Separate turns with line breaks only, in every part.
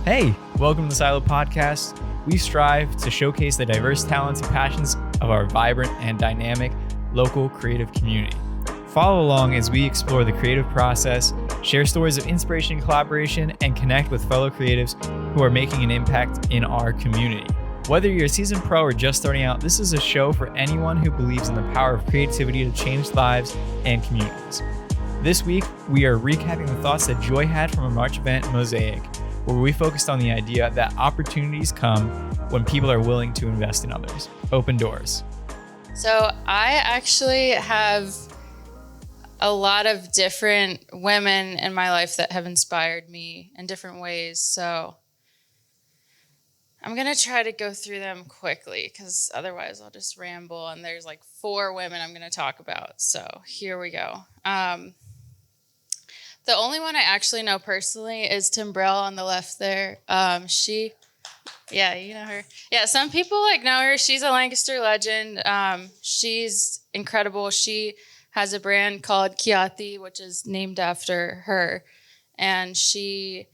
Hey, welcome to the Silo Podcast. We strive to showcase the diverse talents and passions of our vibrant and dynamic local creative community. Follow along as we explore the creative process, share stories of inspiration and collaboration, and connect with fellow creatives who are making an impact in our community. Whether you're a seasoned pro or just starting out, this is a show for anyone who believes in the power of creativity to change lives and communities. This week, we are recapping the thoughts that Joy had from a March event, MOSAIC, where we focused on the idea that opportunities come when people are willing to invest in others. Open doors.
So I actually have a lot of different women in my life that have inspired me in different ways. So I'm going to try to go through them quickly because otherwise I'll just ramble. And there's like 4 women I'm going to talk about. So here we go. The only one I actually know personally is Timbrell on the left there. Yeah, you know her. Yeah, some people know her. She's a Lancaster legend. She's incredible. She has a brand called Kiati, which is named after her. And she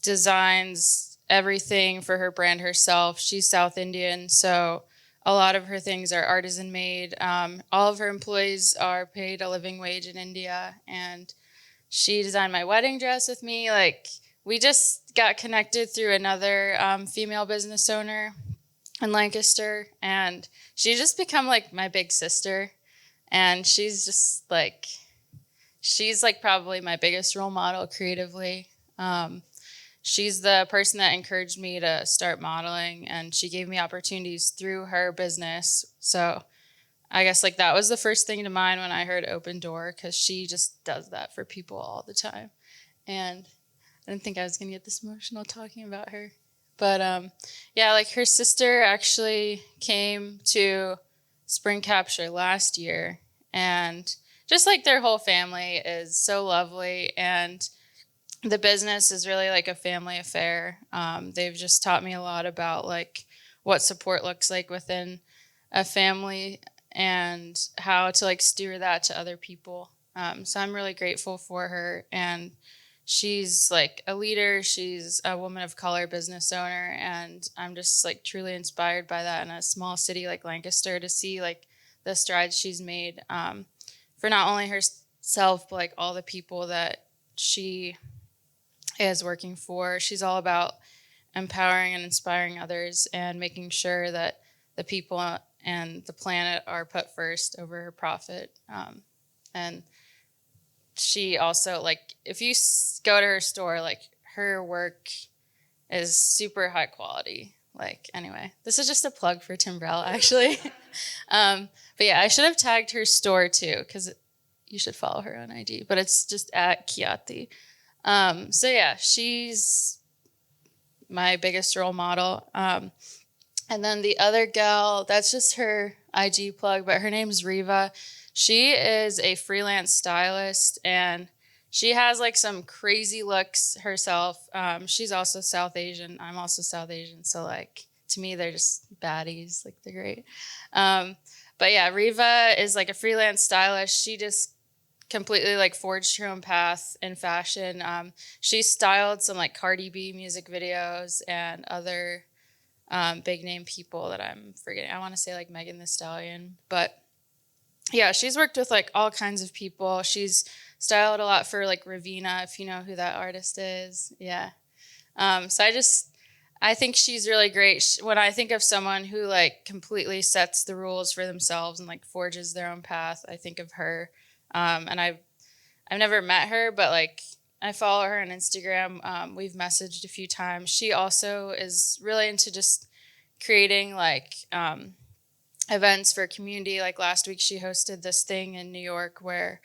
designs everything for her brand herself. She's South Indian, so a lot of her things are artisan made. All of her employees are paid a living wage in India, and she designed my wedding dress with me. We just got connected through another female business owner in Lancaster, and she's just become my big sister. And she's just she's probably my biggest role model creatively. She's the person that encouraged me to start modeling, and she gave me opportunities through her business. So I guess that was the first thing to mind when I heard Open Door, because she just does that for people all the time. And I didn't think I was going to get this emotional talking about her. But her sister actually came to Spring Capture last year, and just their whole family is so lovely, and the business is really a family affair. They've just taught me a lot about what support looks like within a family and how to steward that to other people. So I'm really grateful for her, and she's a leader. She's a woman of color business owner, and I'm just truly inspired by that in a small city like Lancaster to see the strides she's made for not only herself but all the people that she is working for. She's all about empowering and inspiring others and making sure that the people and the planet are put first over her profit. And she also, if you go to her store, her work is super high quality. Anyway, this is just a plug for Timbrell, actually. But yeah, I should have tagged her store too, because you should follow her on IG, but it's just at Kiati. So yeah, she's my biggest role model. And then the other gal, that's just her IG plug, but her name's Riva. She is a freelance stylist, and she has some crazy looks herself. She's also South Asian. I'm also South Asian. So to me, they're just baddies. They're great. But yeah, Riva is a freelance stylist. She just completely forged her own path in fashion. She styled some Cardi B music videos and other big name people that I'm forgetting. I want to say Megan Thee Stallion, but yeah, she's worked with all kinds of people. She's styled a lot for Ravina, if you know who that artist is. Yeah. So I think she's really great. When I think of someone who completely sets the rules for themselves and forges their own path, I think of her. And I've never met her, but I follow her on Instagram. We've messaged a few times. She also is really into just creating events for community. Ast week, she hosted this thing in New York where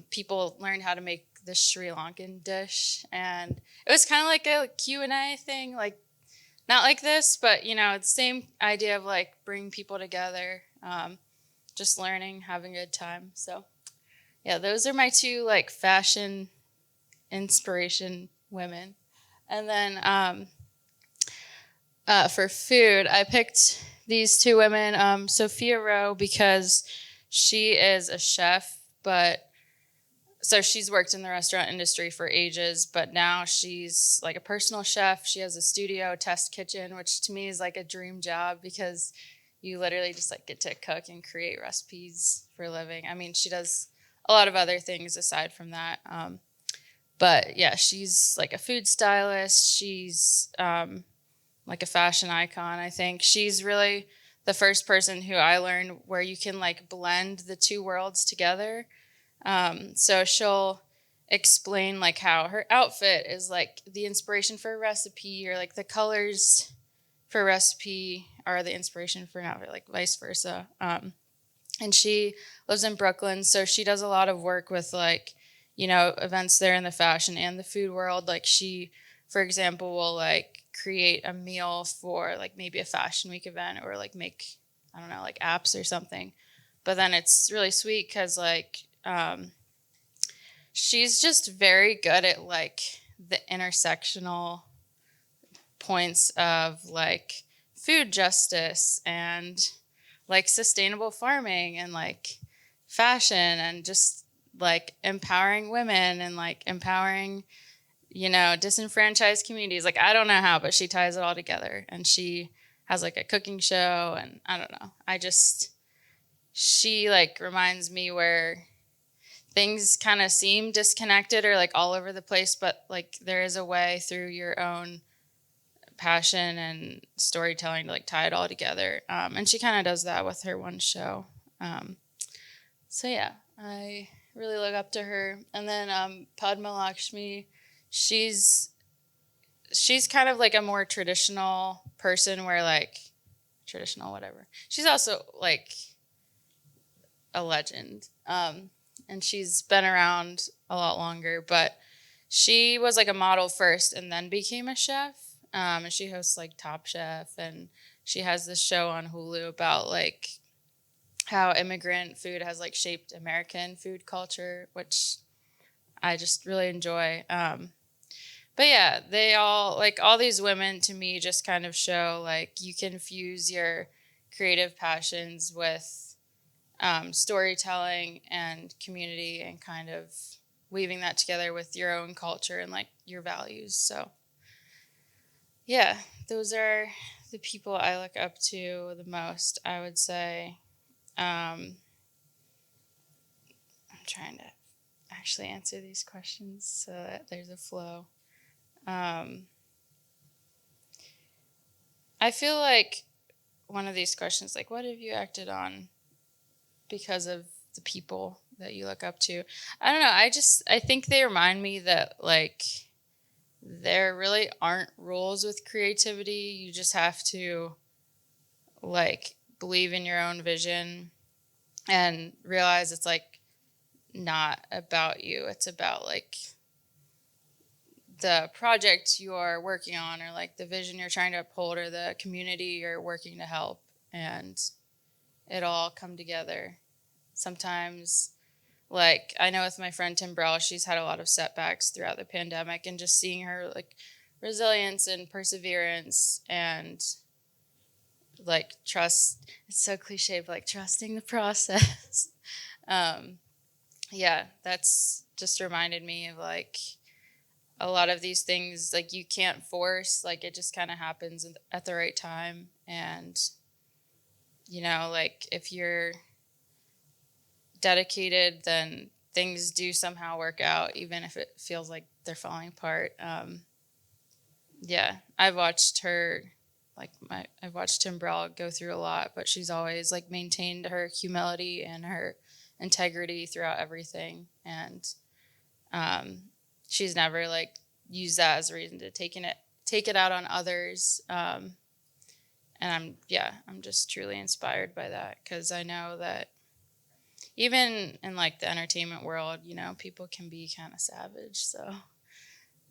people learned how to make the Sri Lankan dish, and it was kind of a Q&A thing, not like this, but it's the same idea of bringing people together, just learning, having a good time. So yeah, those are my 2 fashion inspiration women. And then for food, I picked these 2 women, Sophia Rowe, because she is a chef, but so she's worked in the restaurant industry for ages, but now she's like a personal chef. She has a studio test kitchen, which to me is like a dream job because you literally just like get to cook and create recipes for a living. I mean, she does a lot of other things aside from that. But yeah, she's like a food stylist. She's like a fashion icon, I think. She's really the first person who I learned where you can like blend the two worlds together. So she'll explain like how her outfit is like the inspiration for a recipe, or like the colors for a recipe are the inspiration for an outfit, like vice versa. And she lives in Brooklyn, so she does a lot of work with like, you know, events there in the fashion and the food world. Like she, for example, will like create a meal for like maybe a fashion week event, or like make, I don't know, like apps or something. But then it's really sweet because like she's just very good at like the intersectional points of like food justice and like sustainable farming and like fashion and just like empowering women and like empowering, you know, disenfranchised communities. Like, I don't know how, but she ties it all together, and she has like a cooking show, and I don't know. She like reminds me where things kind of seem disconnected or like all over the place, but like there is a way through your own passion and storytelling to like tie it all together. And she kind of does that with her one show. So yeah, I really look up to her. And then Padma Lakshmi, she's kind of like a more traditional person, where like traditional whatever. She's also like a legend. And she's been around a lot longer, but she was like a model first and then became a chef. And she hosts like Top Chef, and she has this show on Hulu about like how immigrant food has like shaped American food culture, which I just really enjoy. But yeah, they all like all these women to me just kind of show like you can fuse your creative passions with storytelling and community, and kind of weaving that together with your own culture and like your values. So yeah, those are the people I look up to the most, I would say. I'm trying to actually answer these questions so that there's a flow. I feel like one of these questions, like, what have you acted on because of the people that you look up to? I don't know. I think they remind me that, like, there really aren't rules with creativity. You just have to, like, believe in your own vision and realize it's, like, not about you. It's about, like, the project you're working on, or like the vision you're trying to uphold, or the community you're working to help, and it all come together. Sometimes, like, I know with my friend Tim Brell, she's had a lot of setbacks throughout the pandemic, and just seeing her like resilience and perseverance and like trust, it's so cliche, but like trusting the process. Yeah, that's just reminded me of like a lot of these things, like, you can't force, like, it just kind of happens at the right time. And, you know, like, if you're dedicated, then things do somehow work out, even if it feels like they're falling apart. Yeah, I've watched her, like, I've watched Tim Brell go through a lot, but she's always, like, maintained her humility and her integrity throughout everything. And, she's never like used that as a reason to take it out on others. And I'm just truly inspired by that, because I know that even in like the entertainment world, you know, people can be kind of savage. So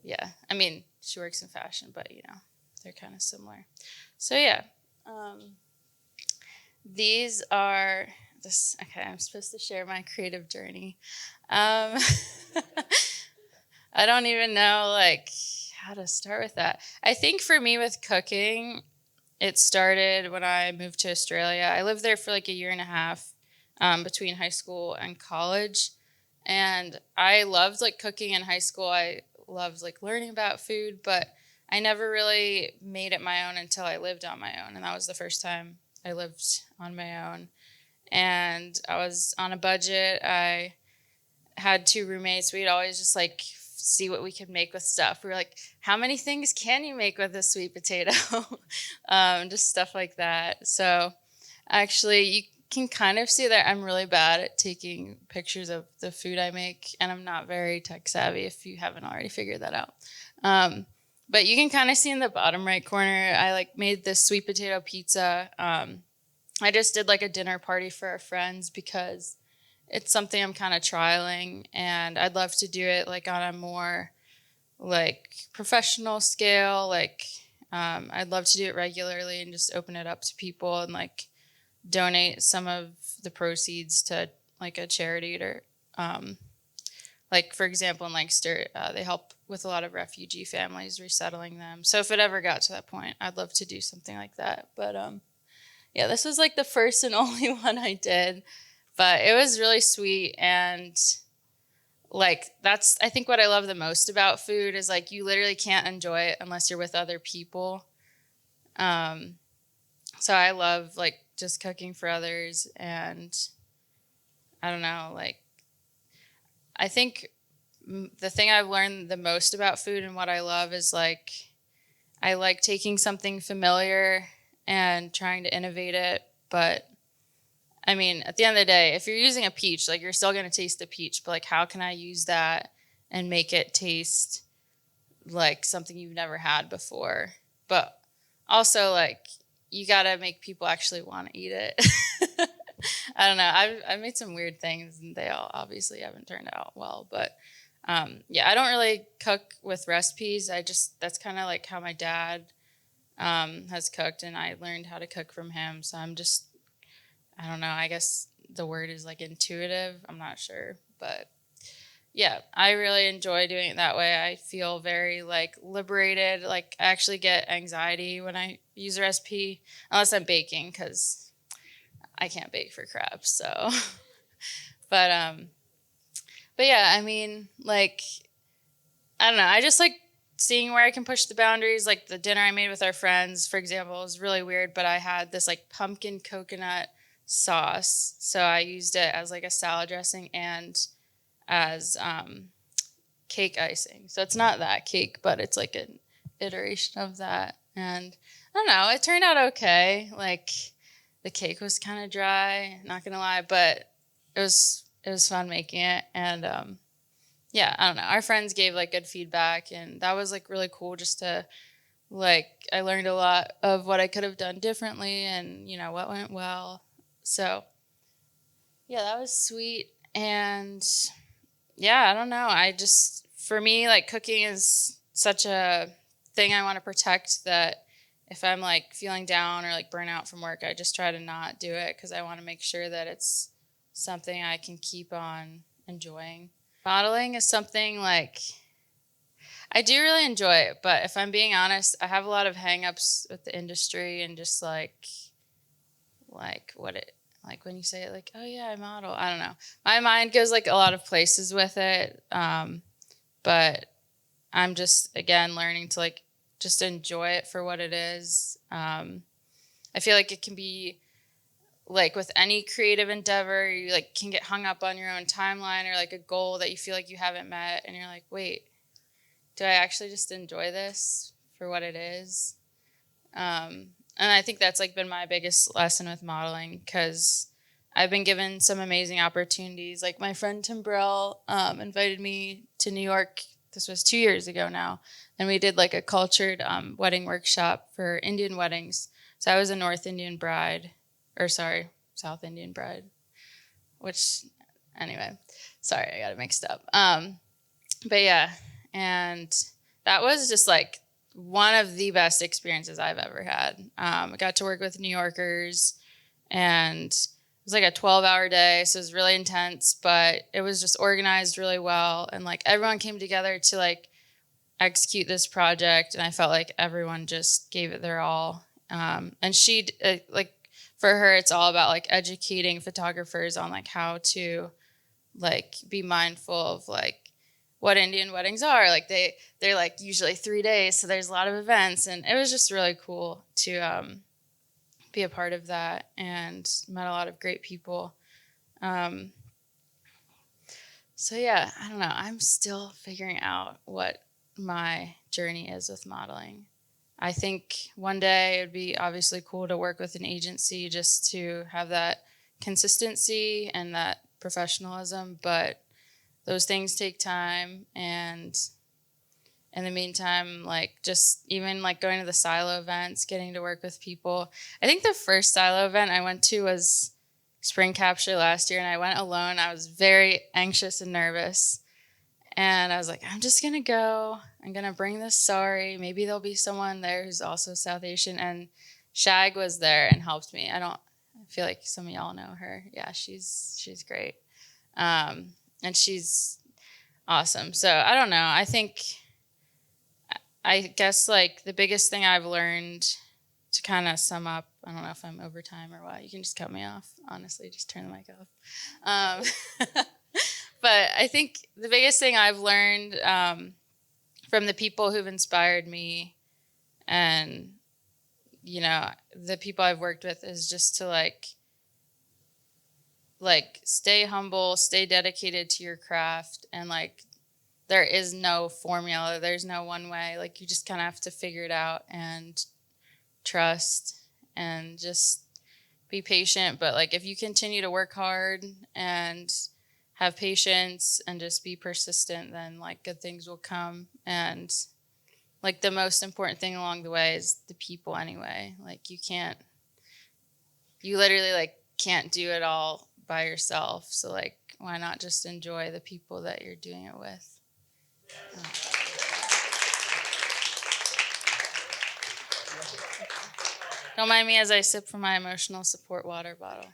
yeah, I mean, she works in fashion, but you know, they're kind of similar. So yeah, these are this. Okay, I'm supposed to share my creative journey. I don't even know like how to start with that. I think for me with cooking, it started when I moved to Australia. I lived there for like a year and a half between high school and college. And I loved like cooking in high school. I loved like learning about food, but I never really made it my own until I lived on my own. And that was the first time I lived on my own. And I was on a budget. I had 2 roommates. We'd always just like see what we could make with stuff. We were like, how many things can you make with a sweet potato? Just stuff like that. So actually, you can kind of see that I'm really bad at taking pictures of the food I make, and I'm not very tech savvy if you haven't already figured that out. But you can kind of see in the bottom right corner, I like made this sweet potato pizza. I just did like a dinner party for our friends because it's something I'm kind of trialing, and I'd love to do it like on a more like professional scale. Like I'd love to do it regularly and just open it up to people and like donate some of the proceeds to like a charity or like for example in Lancaster, they help with a lot of refugee families resettling them. So if it ever got to that point, I'd love to do something like that. But yeah, this was like the first and only one I did, but it was really sweet. And like that's I think what I love the most about food is like you literally can't enjoy it unless you're with other people. So I love like just cooking for others, and I don't know, like I think the thing I've learned the most about food and what I love is like I like taking something familiar and trying to innovate it. But I mean, at the end of the day, if you're using a peach, like you're still going to taste the peach, but like how can I use that and make it taste like something you've never had before? But also like you got to make people actually want to eat it. I don't know. I've made some weird things and they all obviously haven't turned out well, but yeah, I don't really cook with recipes. That's kind of like how my dad has cooked, and I learned how to cook from him. So I don't know, I guess the word is like intuitive. I'm not sure, but yeah, I really enjoy doing it that way. I feel very like liberated. Like I actually get anxiety when I use a recipe, unless I'm baking, because I can't bake for crap. So, but but yeah, I mean, like I don't know. I just like seeing where I can push the boundaries. Like the dinner I made with our friends, for example, was really weird, but I had this like pumpkin coconut sauce. So I used it as like a salad dressing and as cake icing. So it's not that cake, but it's like an iteration of that. And I don't know, it turned out okay. Like the cake was kind of dry, not gonna lie, but it was fun making it. And yeah, I don't know. Our friends gave like good feedback, and that was like really cool just to like I learned a lot of what I could have done differently and you know what went well. So yeah, that was sweet. And yeah, I don't know. For me, like cooking is such a thing I want to protect that if I'm like feeling down or like burnout from work, I just try to not do it because I want to make sure that it's something I can keep on enjoying. Modeling is something like I do really enjoy it, but if I'm being honest, I have a lot of hangups with the industry and just like what it like when you say it like, oh yeah, I model. I don't know. My mind goes like a lot of places with it. But I'm just again learning to like just enjoy it for what it is. I feel like it can be like with any creative endeavor, you like can get hung up on your own timeline or like a goal that you feel like you haven't met, and you're like, wait, do I actually just enjoy this for what it is? And I think that's like been my biggest lesson with modeling because I've been given some amazing opportunities. Like my friend Tim Burrell invited me to New York. This was 2 years ago now, and we did like a cultured wedding workshop for Indian weddings. So I was a South Indian bride, which anyway, sorry, I got it mixed up. But yeah, and that was just like one of the best experiences I've ever had. I got to work with New Yorkers, and it was like a 12-hour day, so it was really intense, but it was just organized really well, and like everyone came together to like execute this project, and I felt like everyone just gave it their all. And she like for her, it's all about like educating photographers on like how to like be mindful of like what Indian weddings are. Like they're like usually 3 days, so there's a lot of events, and it was just really cool to be a part of that and met a lot of great people. So yeah, I don't know. I'm still figuring out what my journey is with modeling. I think one day it would be obviously cool to work with an agency just to have that consistency and that professionalism, but those things take time. And in the meantime, like just even like going to the silo events, getting to work with people. I think the first silo event I went to was Spring Capture last year, and I went alone. I was very anxious and nervous. And I was like, I'm just going to go. I'm going to bring this sari. Maybe there'll be someone there who's also South Asian. And Shag was there and helped me. I feel like some of y'all know her. Yeah, she's great. And she's awesome. So I don't know. I guess like the biggest thing I've learned, to kind of sum up, I don't know if I'm over time or what. You can just cut me off. Honestly, just turn the mic off. But I think the biggest thing I've learned from the people who've inspired me and, you know, the people I've worked with is just to like stay humble, stay dedicated to your craft, and like there is no formula. There's no one way. Like you just kind of have to figure it out and trust and just be patient. But like if you continue to work hard and have patience and just be persistent, then like good things will come. And like the most important thing along the way is the people anyway. Like you literally like can't do it all by yourself. So like why not just enjoy the people that you're doing it with? Don't mind me as I sip from my emotional support water bottle.